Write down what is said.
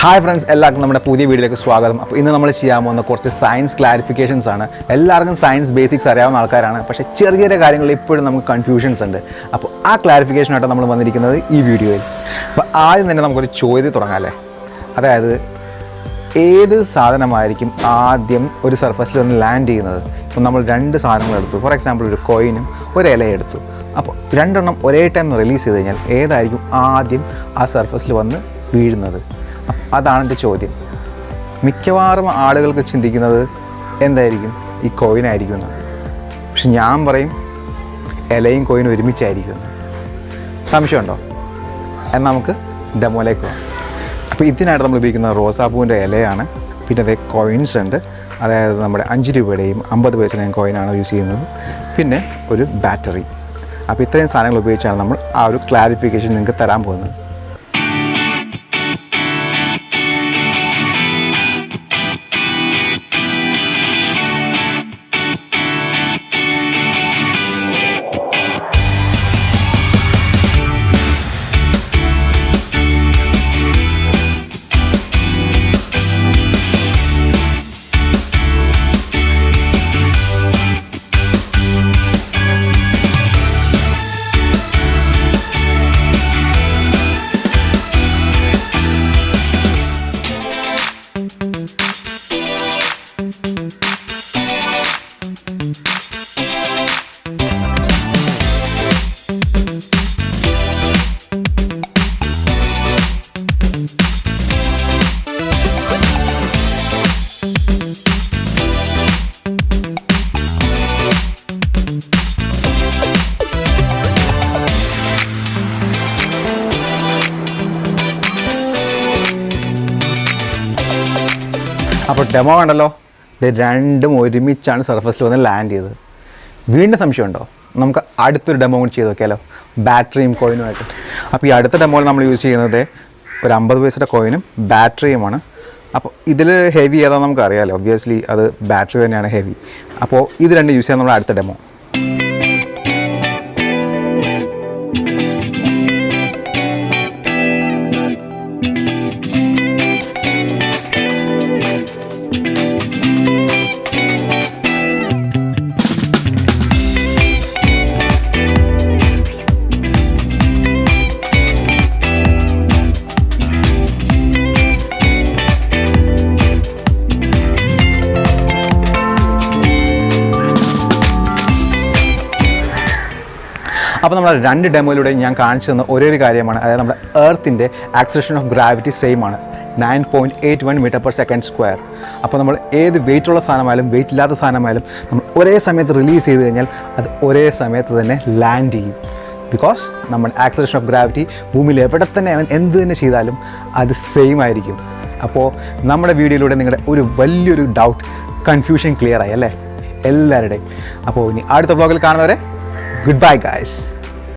Hi friends, എല്ലാവർക്കും നമ്മുടെ പുതിയ വീഡിയോയിലേക്ക് സ്വാഗതം. അപ്പോൾ ഇന്ന് നമ്മൾ ചെയ്യാൻ പോകുന്ന കുറച്ച് സയൻസ് ക്ലാരിഫിക്കേഷൻസ് ആണ്. എല്ലാവർക്കും സയൻസ് ബേസിക്സ് അറിയാവുന്ന ആൾക്കാരാണ്, പക്ഷേ ചെറിയ ചെറിയ കാര്യങ്ങളിൽ ഇപ്പോഴും നമുക്ക് കൺഫ്യൂഷൻസ് ഉണ്ട്. അപ്പോൾ ആ ക്ലാരിഫിക്കേഷനായിട്ട് നമ്മൾ വന്നിരിക്കുന്നത് ഈ വീഡിയോയിൽ. അപ്പോൾ ആദ്യം തന്നെ നമുക്കൊരു ചോദ്യം തുടങ്ങാമല്ലേ. അതായത് ഏത് സാധനമായിരിക്കും ആദ്യം ഒരു സർഫസിൽ വന്ന് ലാൻഡ് ചെയ്യുന്നത്? ഇപ്പോൾ നമ്മൾ രണ്ട് സാധനങ്ങൾ എടുത്തു, ഫോർ എക്സാമ്പിൾ ഒരു കോയിനും ഒരു ഇലയും എടുത്തു. അപ്പോൾ രണ്ടെണ്ണം ഒരേ ടൈം റിലീസ് ചെയ്ത് കഴിഞ്ഞാൽ ഏതായിരിക്കും ആദ്യം ആ സർഫസിൽ വന്ന് വീഴുന്നത്? അതാണ് എൻ്റെ ചോദ്യം. മിക്കവാറും ആളുകൾക്ക് ചിന്തിക്കുന്നത് എന്തായിരിക്കും? ഈ കോയിനായിരിക്കും എന്ന്. പക്ഷെ ഞാൻ പറയും ഇലയും കോയിനും ഒരുമിച്ചായിരിക്കും. സംശയമുണ്ടോ? എന്നാൽ നമുക്ക് ഡെമോയിലേക്ക് പോകാം. അപ്പോൾ ഇതിനായിട്ട് നമ്മൾ ഉപയോഗിക്കുന്ന റോസാപ്പൂവിൻ്റെ ഇലയാണ്. പിന്നെ അതേ കോയിൻസ് ഉണ്ട്, അതായത് നമ്മുടെ 5 രൂപയുടെയും 50 പൈസയുടെയും കോയിനാണ് യൂസ് ചെയ്യുന്നത്. പിന്നെ ഒരു ബാറ്ററി. അപ്പോൾ ഇത്രയും സാധനങ്ങൾ ഉപയോഗിച്ചാണ് നമ്മൾ ആ ഒരു ക്ലാരിഫിക്കേഷൻ നിങ്ങൾക്ക് തരാൻ പോകുന്നത്. അപ്പോൾ ഡെമോ കണ്ടല്ലോ, ഇത് രണ്ടും ഒരുമിച്ചാണ് സർഫസിൽ വന്ന് ലാൻഡ് ചെയ്തത്. വീണ്ടും സംശയമുണ്ടോ? നമുക്ക് അടുത്തൊരു ഡെമോ കൂടി ചെയ്ത് നോക്കിയാലോ, ബാറ്ററിയും കോയിനുമായിട്ട്. അപ്പോൾ ഈ അടുത്ത ഡെമോയിൽ നമ്മൾ യൂസ് ചെയ്യുന്നത് ഒരു 50 പൈസയുടെ കോയിനും ബാറ്ററിയുമാണ്. അപ്പോൾ ഇതിൽ ഹെവി ഏതാണെന്ന് നമുക്ക് അറിയാമല്ലോ, ഒബ്വിയസ്ലി അത് ബാറ്ററി തന്നെയാണ് ഹെവി. അപ്പോൾ ഇത് രണ്ട് യൂസ് ചെയ്യാൻ നമ്മൾ അടുത്ത ഡെമോ. അപ്പോൾ നമ്മുടെ രണ്ട് ഡെമോയിലൂടെ ഞാൻ കാണിച്ചു തന്ന ഒരേ ഒരു കാര്യമാണ്, അതായത് നമ്മുടെ എർത്തിൻ്റെ ആക്സിലറേഷൻ ഓഫ് ഗ്രാവിറ്റി സെയിം ആണ്, 9.81 m/s². അപ്പോൾ നമ്മൾ ഏത് വെയിറ്റുള്ള സാധനമായാലും വെയിറ്റ് ഇല്ലാത്ത സാധനമായാലും നമ്മൾ ഒരേ സമയത്ത് റിലീസ് ചെയ്ത് കഴിഞ്ഞാൽ അത് ഒരേ സമയത്ത് തന്നെ ലാൻഡ് ചെയ്യും. ബിക്കോസ് നമ്മുടെ ആക്സിലറേഷൻ ഓഫ് ഗ്രാവിറ്റി ഭൂമിയിൽ എവിടെ തന്നെ എന്ത് തന്നെ ചെയ്താലും അത് സെയിം ആയിരിക്കും. അപ്പോൾ നമ്മുടെ വീഡിയോയിലൂടെ നിങ്ങളുടെ ഒരു വലിയൊരു ഡൗട്ട്, കൺഫ്യൂഷൻ ക്ലിയർ ആയി അല്ലേ എല്ലാവരുടെയും. അപ്പോൾ ഇനി അടുത്ത വ്ലോഗിൽ കാണുന്നവരെ goodbye guys.